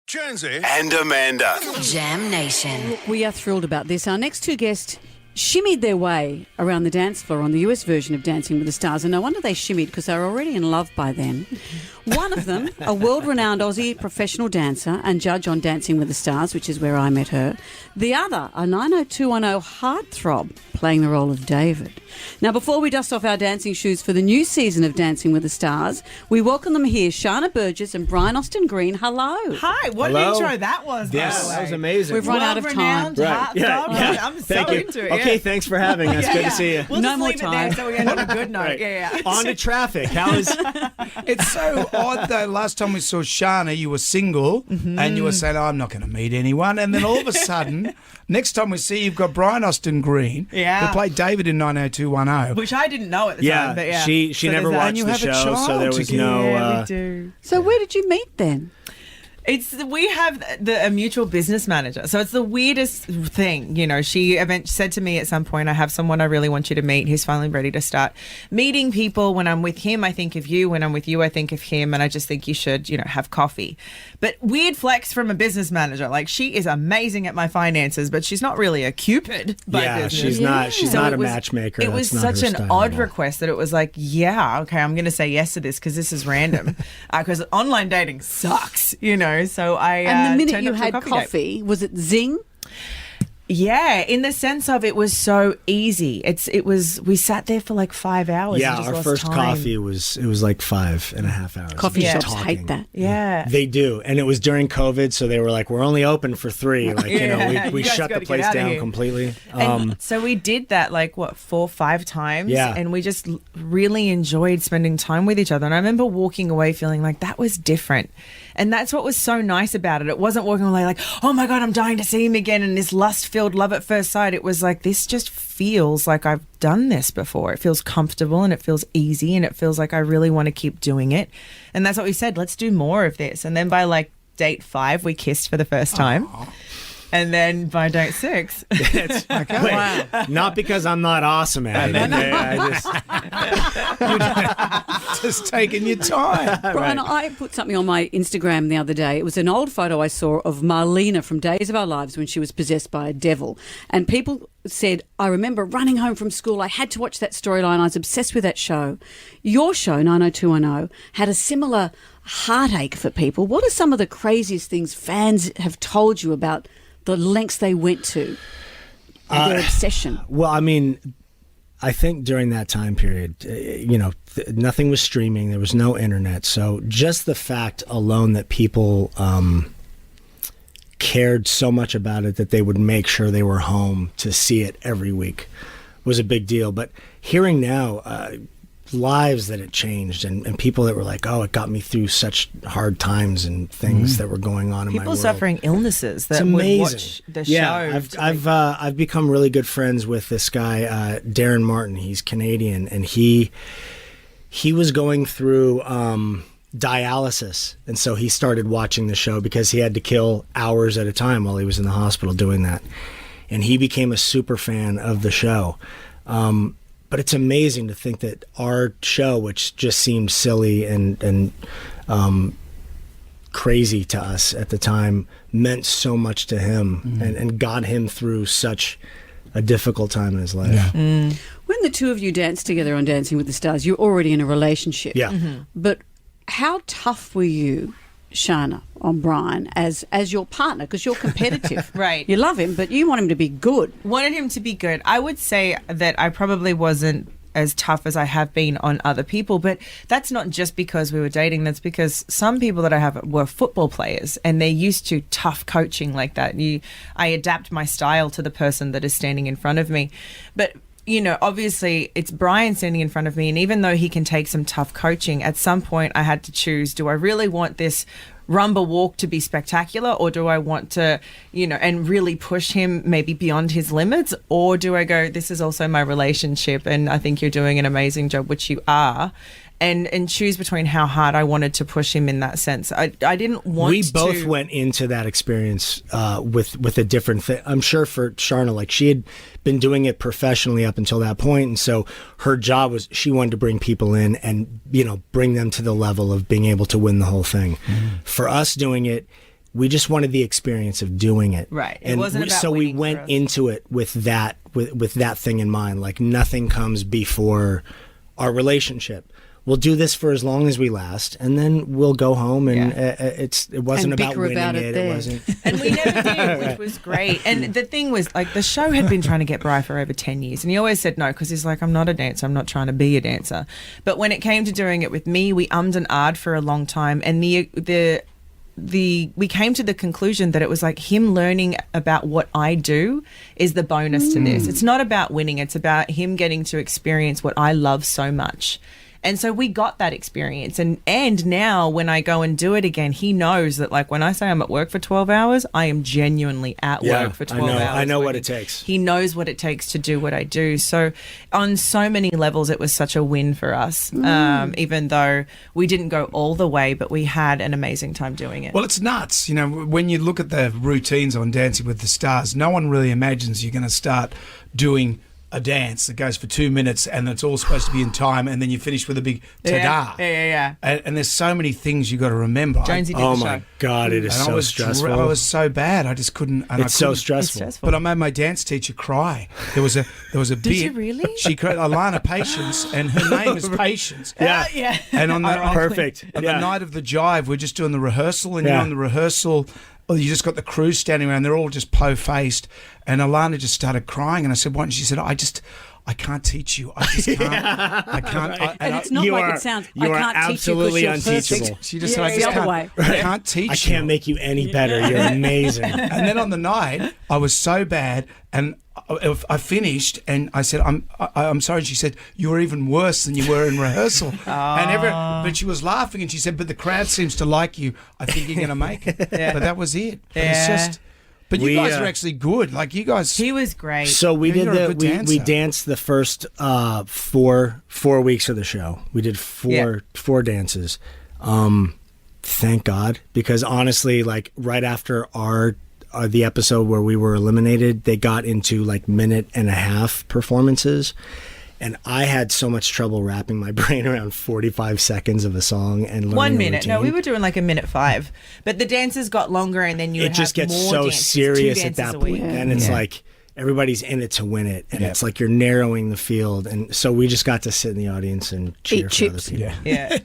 Jonesy and Amanda. Jam Nation. We are thrilled about this. Our next two guests shimmied their way around the dance floor on the US version of Dancing with the Stars, and no wonder they shimmied because they were already in love by then. One of them, a world-renowned Aussie professional dancer and judge on Dancing with the Stars, which is where I met her. The other, a 90210 heartthrob, playing the role of David. Now, before we dust off our dancing shoes for the new season of Dancing with the Stars, we welcome them here, Sharna Burgess and Brian Austin Green. Hello. Hi, what Hello. an intro that was. Yes, that was amazing. We've run out of time. Right. Yeah. I'm so Thank you. into it. Okay, thanks for having us. Good to see you. We'll No just more leave time. it there so we end on a good note. Right. Yeah. On to traffic. How is... It's so odd though. Last time we saw Sharna, you were single and you were saying, I'm not going to meet anyone. And then all of a sudden, next time we see you've got Brian Austin Green, Yeah. who played David in 90210. Which I didn't know at the time. But yeah, she So never there's that. watched And you the have a show, so there child was together. no... Yeah, we do. So where did you meet then? We have a mutual business manager, so it's the weirdest thing. You know, she said to me at some point, "I have someone I really want you to meet. He's finally ready to start meeting people. When I'm with him, I think of you. When I'm with you, I think of him, and I just think you should, have coffee." But weird flex from a business manager. Like, she is amazing at my finances, but she's not really a Cupid by Yeah, business. she's not. She's So not it a was- matchmaker. It was That's not such her an style odd at all. request that it was like, yeah, okay, I'm going to say yes to this because this is random. Because online dating sucks, So I And the minute turned you up to a had date. coffee, was it zing? Yeah, in the sense of it was so easy. We sat there for like 5 hours. Yeah, and just our lost first time. coffee was like 5.5 hours. Coffee Yeah. shops Talking. hate that. Yeah. They do, and it was during COVID, so they were like, "We're only open for 3." Like, Yeah, we you guys shut the gotta get place outta down here. completely. And so we did that like 4 or 5 times. Yeah. And we just really enjoyed spending time with each other. And I remember walking away feeling like that was different. And that's what was so nice about it. It wasn't walking away like, oh my God, I'm dying to see him again, and this lust-filled love at first sight. It was like, this just feels like I've done this before. It feels comfortable and it feels easy and it feels like I really want to keep doing it. And that's what we said, let's do more of this. And then by like date 5, we kissed for the first time. And then by date 6, It's, wait, not because I'm not awesome at it. I just, Just taking your time. Brian, I put something on my Instagram the other day. It was an old photo I saw of Marlena from Days of Our Lives when she was possessed by a devil. And people said, I remember running home from school. I had to watch that storyline. I was obsessed with that show. Your show, 90210, had a similar heartache for people. What are some of the craziest things fans have told you about the lengths they went to, their obsession? well, I mean, I think during that time period, nothing was streaming. There was no internet. So just the fact alone that people cared so much about it that they would make sure they were home to see it every week was a big deal. But hearing now lives that it changed and people that were like, oh, it got me through such hard times and things that were going on in my people world. suffering illnesses that It's would amazing. watch the Yeah, show. I've become really good friends with this guy, Darren Martin. He's Canadian, and he was going through dialysis, and so he started watching the show because he had to kill hours at a time while he was in the hospital doing that, and he became a super fan of the show. But it's amazing to think that our show, which just seemed silly and crazy to us at the time, meant so much to him and got him through such a difficult time in his life. Yeah. When the two of you danced together on Dancing with the Stars, you're already in a relationship. Yeah. But how tough were you, Sharna, on Brian as your partner? Because you're competitive. Right. You love him, but you want him to be good. Wanted him to be good. I would say that I probably wasn't as tough as I have been on other people, but that's not just because we were dating. That's because some people that I have were football players and they're used to tough coaching like that. I adapt my style to the person that is standing in front of me. But obviously it's Brian standing in front of me, and even though he can take some tough coaching, at some point I had to choose, do I really want this rumba walk to be spectacular, or do I want to, and really push him maybe beyond his limits, or do I go, this is also my relationship and I think you're doing an amazing job, which you are, and choose between how hard I wanted to push him in that sense. I didn't want We to... both went into that experience with a different thing. I'm sure for Sharna, like, she had been doing it professionally up until that point, and so her job was she wanted to bring people in and bring them to the level of being able to win the whole thing. For us doing it, we just wanted the experience of doing it. Right. It And wasn't about so we winning for went us. into it with that thing in mind. Like nothing comes before our relationship. We'll do this for as long as we last, and then we'll go home. And it wasn't And about bicker winning about it it. It there. wasn't. And we never did, which was great. And the thing was, like, the show had been trying to get Bri for over 10 years. And he always said no, because he's like, I'm not a dancer. I'm not trying to be a dancer. But when it came to doing it with me, we ummed and ahed for a long time. And we came to the conclusion that it was like him learning about what I do is the bonus to this. It's not about winning. It's about him getting to experience what I love so much. And so we got that experience. And now when I go and do it again, he knows that, like, when I say I'm at work for 12 hours, I am genuinely at work for 12 hours. I know what working. it takes. He knows what it takes to do what I do. So on so many levels, it was such a win for us, even though we didn't go all the way, but we had an amazing time doing it. Well, it's nuts. You know, when you look at the routines on Dancing with the Stars, no one really imagines you're going to start doing a dance that goes for 2 minutes and it's all supposed to be in time, and then you finish with a big ta-da. Yeah. And there's so many things you got to remember. Jonesy did Oh the my show. God, it is And so I was stressful. I was so bad. I just couldn't. And It's I so couldn't- stressful. It's stressful. But I made my dance teacher cry. There was a bit. you really? She cried. Alana Patience, and her name is Patience. Yeah. Yeah. And on the Perfect. on Yeah. the night of the jive, we're just doing the rehearsal, and Yeah. you're on the rehearsal. Well, you just got the crew standing around. They're all just po-faced, and Alana just started crying. And I said, "What?" And she said, I can't teach you. I just can't. I can't." And it's not You like are- it sounds. you are I can't absolutely teach you 'cause you're perfect. unteachable. She just Yeah, said, it's "I the just other can't. way. I can't teach I you." can't make you any better. You're amazing. And then on the night, I was so bad, and I finished, and I said, "I'm sorry." And she said, "You were even worse than you were in rehearsal." But she was laughing, and she said, "But the crowd seems to like you. I think you're going to make it." But that was it. But it's Yeah. just. But you We, guys are actually good. Like you guys. He was great. So we Yeah, did you're a good we dancer. danced the first 4 weeks of the show. We did four dances. Thank God, because honestly, like right after the episode where we were eliminated, they got into like minute and a half performances. And I had so much trouble wrapping my brain around 45 seconds of a song and learning 1 a minute. No, routine. we were doing like a minute 5. But the dances got longer, and then you It would just have gets more so dances, 2 serious at dances that a point. week. And it's like everybody's in it to win it. And it's like you're narrowing the field. And so we just got to sit in the audience and cheer Eat for chips. other people. Yeah.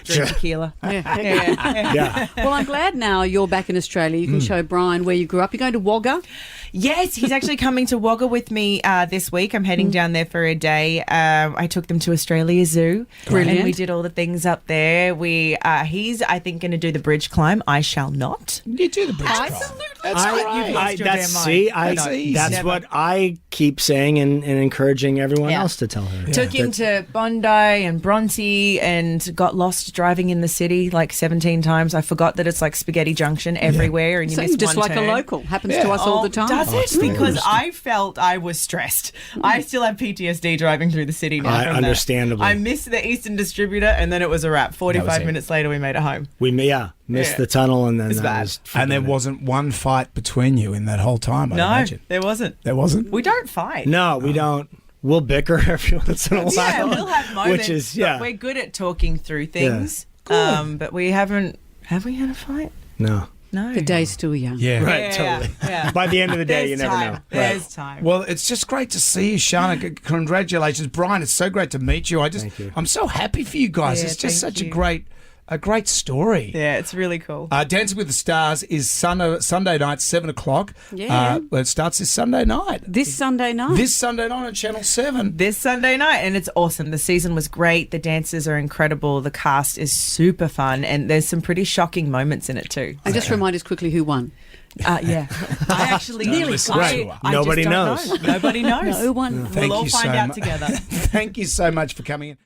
Drink tequila. Yeah. Yeah. Well, I'm glad now you're back in Australia. You can show Brian where you grew up. You're going to Wagga. Yes, he's actually coming to Wagga with me this week. I'm heading down there for a day. I took them to Australia Zoo. Brilliant. And we did all the things up there. He's, I think, going to do the bridge climb. I shall not. You do the bridge climb. That's You've lost your damn mind. That's easy. That's Never. what I keep saying and encouraging everyone Yeah. else to tell her. Took him to Bondi and Bronte and got lost driving in the city like 17 times. I forgot that it's like Spaghetti Junction everywhere, and you miss Just one like turn. a local. Happens to us all the time. Does it? it's the Because worst. I felt I was stressed. I still have PTSD driving through the city now. from that. Understandably. I missed the Eastern Distributor, and then it was a wrap. 45 it. minutes later, we made it home. We missed Yeah. the tunnel, and then It's that bad. was And there forget it. wasn't one fight between you in that whole time, I No, imagine. there wasn't. There wasn't? We don't fight. No, we don't. We'll bicker every once in a while. Yeah, we'll have moments. Which is, but we're good at talking through things. Good. But we haven't. Have we had a fight? No. No. The day's still young. Yeah. Right, Yeah, totally. yeah. By the end of the day, There's you never time. know. There's time. Well, it's just great to see you, Sharna. Congratulations, Brian. It's so great to meet you. Thank you. I'm so happy for you guys. Yeah, It's just thank such you. a great story. Yeah, it's really cool. Dancing with the Stars is Sunday night, 7:00. Yeah. Well, it starts this Sunday night. This Sunday night. This Sunday night on Channel 7. This Sunday night, and it's awesome. The season was great. The dancers are incredible. The cast is super fun, and there's some pretty shocking moments in it too. and just remind us quickly who won. Yeah, I actually listen I to her. just Nobody don't knows. know. Nobody knows. No one. Thank We'll all you find so out mu- together. Thank you so much for coming in.